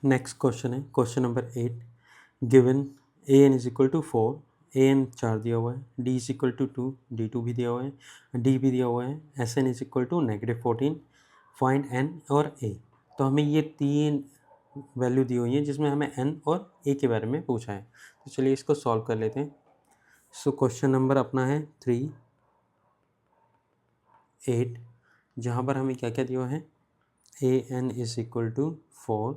Next question है question number 8। Given a N is equal to 4, a n 4 दिया हुआ है, d is equal to 2, d 2 भी दिया हुआ है, डी भी दिया हुआ है, s N is equal to -14, find n और ए। तो हमें ये तीन वैल्यू दी हुई है जिसमें हमें एन और ए के बारे में पूछा है। तो चलिए इसको सॉल्व कर लेते हैं। सो क्वेश्चन नंबर अपना है 3, 8, जहाँ पर हमें क्या क्या दिया है, A N is equal to 4,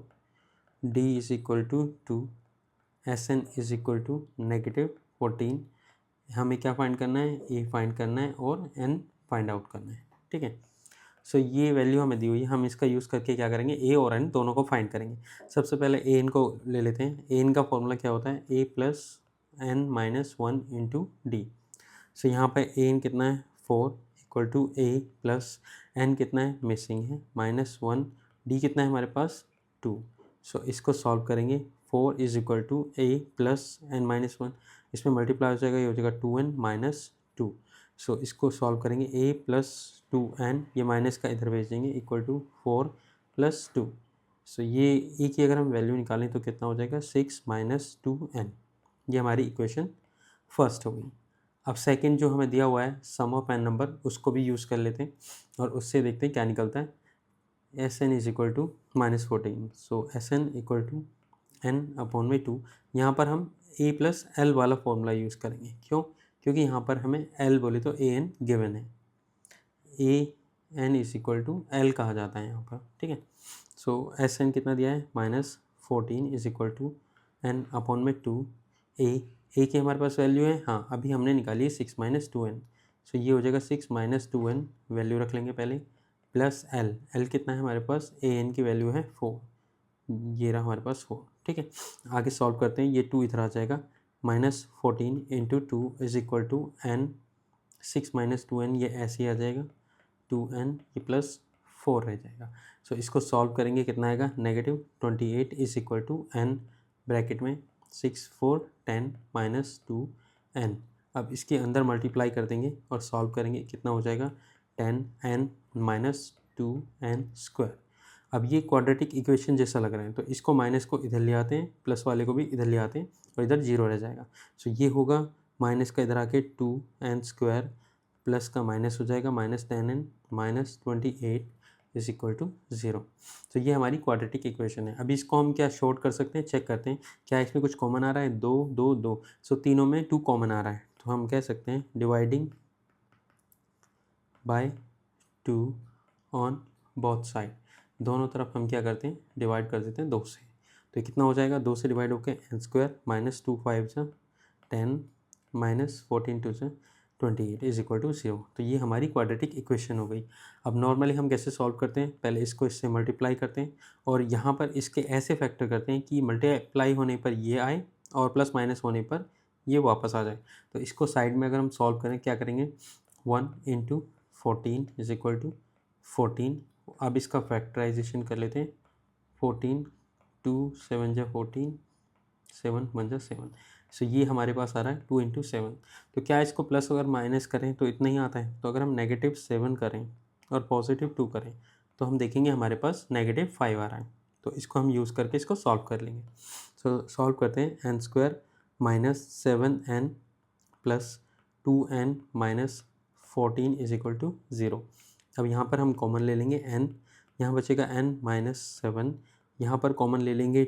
D is equal to 2, S N is equal to -14। हमें क्या फाइंड करना है, ए फाइंड करना है और एन फाइंड आउट करना है। ठीक है, सो ये वैल्यू हमें दी हुई है, हम इसका यूज़ करके क्या करेंगे, ए और एन दोनों को फाइंड करेंगे। सबसे पहले ए एन को ले लेते हैं। ए एन का फॉर्मूला क्या होता है, A plus N minus 1 into D. So यहाँ पे ए एन कितना है 4 equal to A plus N कितना है मिसिंग है -1, डी कितना है हमारे पास 2। सो इसको सॉल्व करेंगे। 4 is equal to A plus N minus 1, इसमें मल्टीप्लाई हो जाएगा, ये हो जाएगा 2n माइनस 2। सो इसको सॉल्व करेंगे, ए प्लस 2n, ये माइनस का इधर भेज देंगे, इक्वल टू 4 प्लस 2। सो ये ए की अगर हम वैल्यू निकालें तो कितना हो जाएगा 6 माइनस 2n। ये हमारी इक्वेशन फर्स्ट हो गई। अब सेकंड जो हमें दिया हुआ है सम ऑफ एन नंबर, उसको भी यूज़ कर लेते हैं और उससे देखते हैं क्या निकलता है। S N is equal to -14, so s n equal to n upon में 2। यहाँ पर हम ए प्लस एल वाला फॉर्मूला यूज़ करेंगे। क्यों? क्योंकि यहाँ पर हमें एल बोले तो ए एन गिवन है, A N is equal to L कहा जाता है यहाँ पर। ठीक है, सो एस एन कितना दिया है -14 is equal to n upon में 2। ए की हमारे पास वैल्यू है, हाँ अभी हमने निकाली है 6 माइनस 2n। सो ये हो जाएगा 6 माइनस 2n, वैल्यू रख लेंगे पहले, प्लस एल। एल कितना है हमारे पास, ए एन की वैल्यू है 4, ये रहा हमारे पास 4। ठीक है, आगे सॉल्व करते हैं। ये 2 इधर आ जाएगा, -14 into 2 is equal to n, 6 minus 2n ये ऐसे ही आ जाएगा, 2n ये प्लस 4 रह जाएगा। सो इसको सॉल्व करेंगे, कितना आएगा -28 is equal to n, bracket में 6 4 10 माइनस 2n। अब इसके अंदर मल्टीप्लाई कर देंगे और सॉल्व करेंगे, कितना हो जाएगा 10n माइनस 2n स्क्वायर। अब ये क्वाड्रेटिक इक्वेशन जैसा लग रहा है, तो इसको माइनस को इधर ले आते हैं, प्लस वाले को भी इधर ले आते हैं और इधर 0 रह जाएगा। सो ये होगा माइनस का इधर आके 2n स्क्वायर, प्लस का माइनस हो जाएगा -10n minus 28 is equal to 0। तो ये हमारी क्वाड्रेटिक इक्वेशन है। अभी इसको हम क्या शॉर्ट कर सकते हैं, चेक करते हैं क्या इसमें कुछ कॉमन आ रहा है, 2 2 2। सो तीनों में 2 कॉमन आ रहा है, तो हम कह सकते हैं dividing by 2 on both side. दोनों तरफ हम क्या करते हैं, डिवाइड कर देते हैं 2 से। तो ये कितना हो जाएगा, 2 से डिवाइड होकर एन स्क्वायर माइनस 2 5 से 10 माइनस 14 2 से 28 इज इक्वल टू 0। तो ये हमारी क्वाड्रेटिक इक्वेशन हो गई। अब नॉर्मली हम कैसे सॉल्व करते हैं, पहले इसको इससे मल्टीप्लाई करते हैं और यहाँ पर इसके ऐसे फैक्टर करते हैं कि मल्टीप्लाई होने पर ये आए और प्लस माइनस होने पर ये वापस आ जाए। तो इसको साइड में अगर हम सॉल्व करें, क्या करेंगे, 1 इंटू 14 इज इक्वल टू 14। अब इसका फैक्टराइजेशन कर लेते हैं, 14 2 7 जा 14, 7 1 जा 7। सो ये हमारे पास आ रहा है 2 इंटू 7। तो क्या इसको प्लस अगर माइनस करें तो इतना ही आता है। तो अगर हम -7 करें और +2 करें तो हम देखेंगे हमारे पास -5 आ रहा है। तो इसको हम यूज़ करके इसको सॉल्व कर लेंगे। सो सॉल्व करते हैं, n square minus 7n plus 2n minus 14 is equal to 0। अब यहाँ पर हम कॉमन ले लेंगे n, यहाँ बचेगा n माइनस 7, यहाँ पर कॉमन ले लेंगे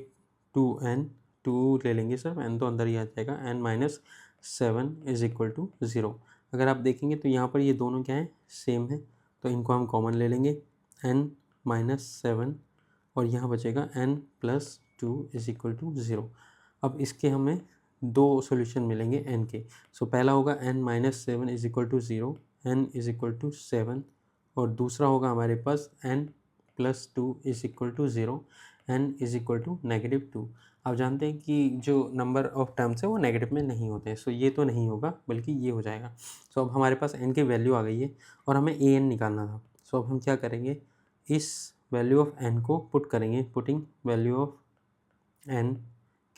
2n, 2 ले लेंगे सर, n तो अंदर ही आ जाएगा, n minus 7 is equal to 0। अगर आप देखेंगे तो यहाँ पर ये दोनों क्या है, सेम है, तो इनको हम कॉमन ले लेंगे, n माइनस 7 और यहाँ बचेगा n plus 2 is equal to 0। अब इसके हमें दो सॉल्यूशन मिलेंगे n के। सो पहला होगा n minus 7 is equal to 0, n is equal to 7, और दूसरा होगा हमारे पास n plus 2 is equal to 0, n is equal to -2। आप जानते हैं कि जो नंबर ऑफ टर्म्स है वो नेगेटिव में नहीं होते हैं। सो ये तो नहीं होगा बल्कि ये हो जाएगा। सो अब हमारे पास n की वैल्यू आ गई है और हमें a n निकालना था। सो अब हम क्या करेंगे, इस वैल्यू ऑफ n को पुट करेंगे, पुटिंग वैल्यू ऑफ n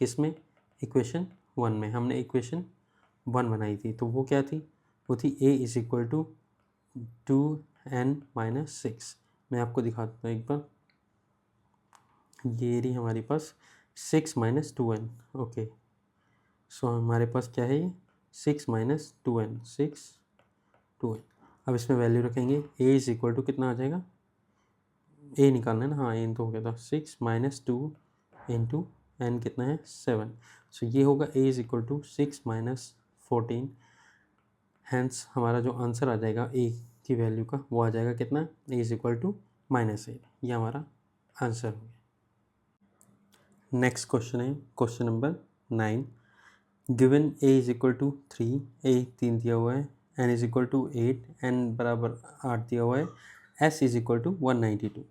किस में, इक्वेशन 1 में। हमने इक्वेशन 1 बनाई थी, तो वो क्या थी, वो थी a is equal to 2n minus 6। मैं आपको दिखाता हूँ एक बार, ये रही हमारे पास 6 माइनस 2n। ओके, सो हमारे पास क्या है, ये 6 माइनस 2n, 2n। अब इसमें वैल्यू रखेंगे, a इज इक्वल टू कितना आ जाएगा, a निकालना है ना, हाँ n तो हो गया था, 6 माइनस 2 इंटू n कितना है 7। सो ये होगा a is equal to 6 minus 14। Hence हमारा जो आंसर आ जाएगा a की वैल्यू का, वो आ जाएगा कितना, a इज इक्वल टू -8। ये हमारा आंसर हो गया। नेक्स्ट क्वेश्चन है question number 9। Given a is equal to 3, a 3 दिया हुआ है, n is equal to 8, n बराबर 8 दिया हुआ है, s इज इक्वल टू 192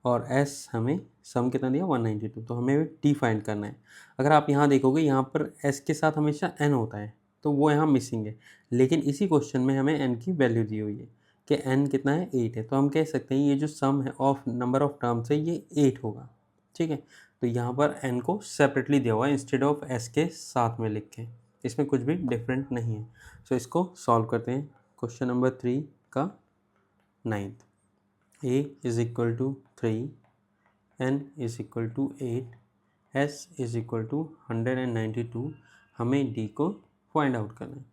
और s हमें सम कितना दिया 192, तो हमें t फाइंड करना है। अगर आप यहाँ देखोगे, यहाँ पर s के साथ हमेशा n होता है, तो वो यहाँ मिसिंग है, लेकिन इसी क्वेश्चन में हमें n की वैल्यू दी हुई है कि n कितना है 8 है, तो हम कह सकते हैं ये जो सम है ऑफ नंबर ऑफ टर्म्स है ये 8 होगा। ठीक है, तो यहाँ पर n को सेपरेटली दिया हुआ है इंस्टेड ऑफ s के साथ में लिख के, इसमें कुछ भी डिफरेंट नहीं है। सो इसको सॉल्व करते हैं। क्वेश्चन नंबर 3 का 9th, a is equal to 3, n is equal to 8, s is equal to 192, हमें d को फाइंड आउट करना है।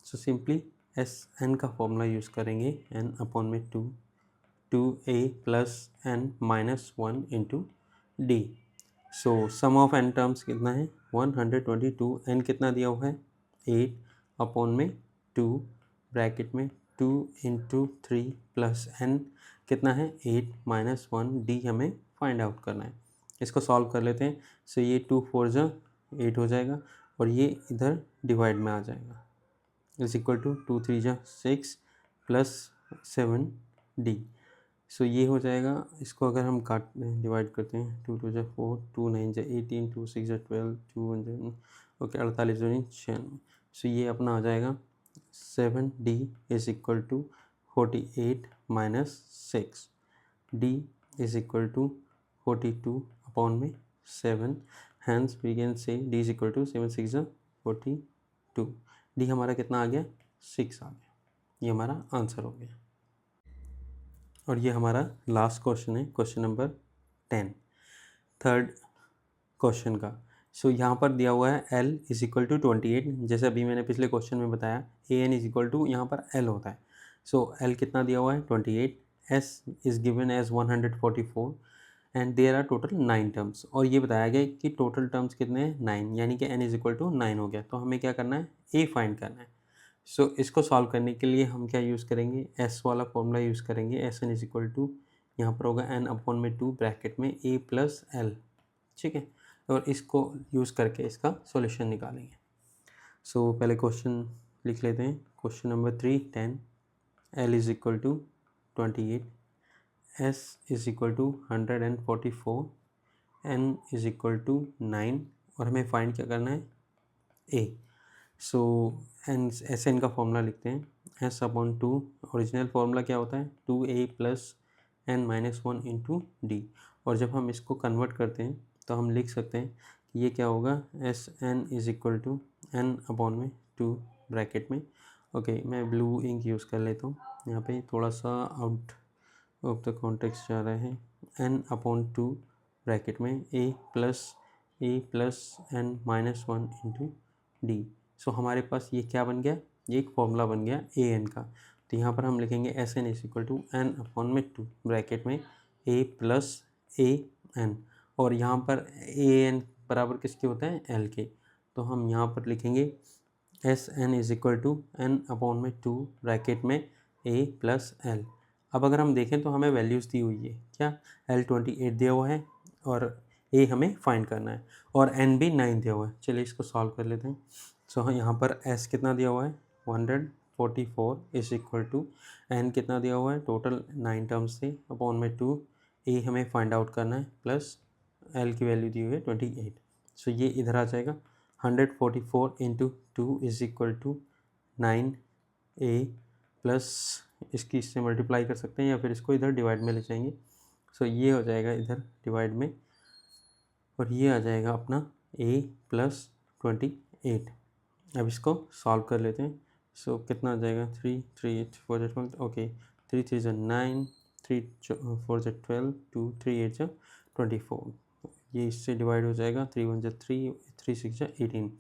सो सिंपली एस n का फॉर्मूला यूज़ करेंगे, n अपॉन में 2a plus n minus 1 into D. So sum of n terms कितना है 122, n कितना दिया हुआ है 8 अपॉन में 2 ब्रैकेट में 2 इंटू 3 प्लस n कितना है 8 माइनस 1, डी हमें फाइंड आउट करना है। इसको सॉल्व कर लेते हैं। सो ये 2 4 जा 8 हो जाएगा और ये इधर डिवाइड में आ जाएगा, इज इक्वल टू 2 3 जा 6 प्लस 7 डी। सो ये हो जाएगा, इसको अगर हम काट डिवाइड करते हैं, 2 2 जा 4, 2 9 जा 18, 2 6 जा 12, 2 1 जा ओके 48 2 96। सो ये अपना आ जाएगा 7D is equal to 48 minus 6, D is equal to 42 upon में 7, hence we can say D is equal to 7 6 जा 42, D हमारा कितना आ गया 6 आ गया। ये हमारा आंसर हो गया। और ये हमारा लास्ट क्वेश्चन है, क्वेश्चन नंबर 10, थर्ड क्वेश्चन का। सो यहाँ पर दिया हुआ है L इज इक्वल टू 28, जैसे अभी मैंने पिछले क्वेश्चन में बताया AN इज इक्वल टू यहाँ पर L होता है। सो L कितना दिया हुआ है 28, S is given as 144 and there are total 9 terms, और ये बताया गया कि टोटल टर्म्स कितने हैं 9, यानी कि N इज इक्वल टू 9 हो गया। तो हमें क्या करना है A फाइंड करना है। सो इसको सॉल्व करने के लिए हम क्या यूज़ करेंगे, S वाला फॉर्मूला यूज़ करेंगे, s N is equal to यहाँ पर होगा n अपॉन में 2 ब्रैकेट में A प्लस L। ठीक है, और इसको यूज़ करके इसका सॉल्यूशन निकालेंगे। सो पहले क्वेश्चन लिख लेते हैं, question number 3 10, L is equal to 28, S is equal to 144, N is equal to 9 और हमें फाइंड क्या करना है A। सो एस एन का फॉर्मूला लिखते हैं, S अपॉन 2, ओरिजिनल फार्मूला क्या होता है 2A plus n minus 1 into D, और जब हम इसको कन्वर्ट करते हैं तो हम लिख सकते हैं कि ये क्या होगा s N is equal to n upon में 2 ब्रैकेट में। ओके, मैं ब्लू इंक यूज़ कर लेता हूँ, यहाँ पे थोड़ा सा आउट ऑफ द कॉन्टेक्स्ट जा रहा है, n अपॉन 2 ब्रैकेट में a plus n minus 1 into D. So हमारे पास ये क्या बन गया, ये एक फॉर्मूला बन गया ए एन का। तो यहाँ पर हम लिखेंगे s N is equal to n upon में 2 ब्रैकेट में ए प्लस ए एन, और यहाँ पर ए एन बराबर किसके होता है एल के, तो हम यहाँ पर लिखेंगे s N is equal to n upon में 2 ब्रैकेट में ए प्लस एल। अब अगर हम देखें तो हमें वैल्यूज़ दी हुई है, क्या एल 28 दिया हुआ है और ए हमें फाइंड करना है, और एन भी 9 दिया हुआ है। चलिए इसको सॉल्व कर लेते हैं। सो यहाँ पर एस कितना दिया हुआ है 144 इज इक्वल टू एन कितना दिया हुआ है टोटल 9 टर्म्स थे अपॉन में 2, ए हमें फाइंड आउट करना है प्लस एल की वैल्यू दी हुई है 28। सो ये इधर आ जाएगा 144 into 2 is equal to 9A plus इसकी इससे मल्टीप्लाई कर सकते हैं या फिर इसको इधर डिवाइड में ले जाएंगे। सो ये हो जाएगा इधर डिवाइड में, और ये आ जाएगा अपना A प्लस 28। अब इसको सॉल्व कर लेते हैं। सो कितना आ जाएगा 3 3 8 4 12, ओके 3 3 9, 3 4 12, 2 3 8 24, ये इससे डिवाइड हो जाएगा, 3 1 जा 3, 3 6 जा 18।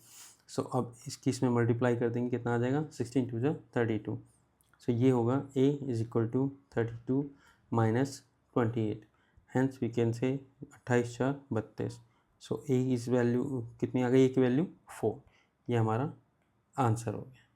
सो अब इसकी इसमें मल्टीप्लाई कर देंगे, कितना आ जाएगा, 16 2 जा 32। सो ये होगा a is equal to 32 minus 28, hence we can say 28 4 32। So a इस वैल्यू कितनी आ गई, a की वैल्यू 4। ये हमारा आंसर हो गया।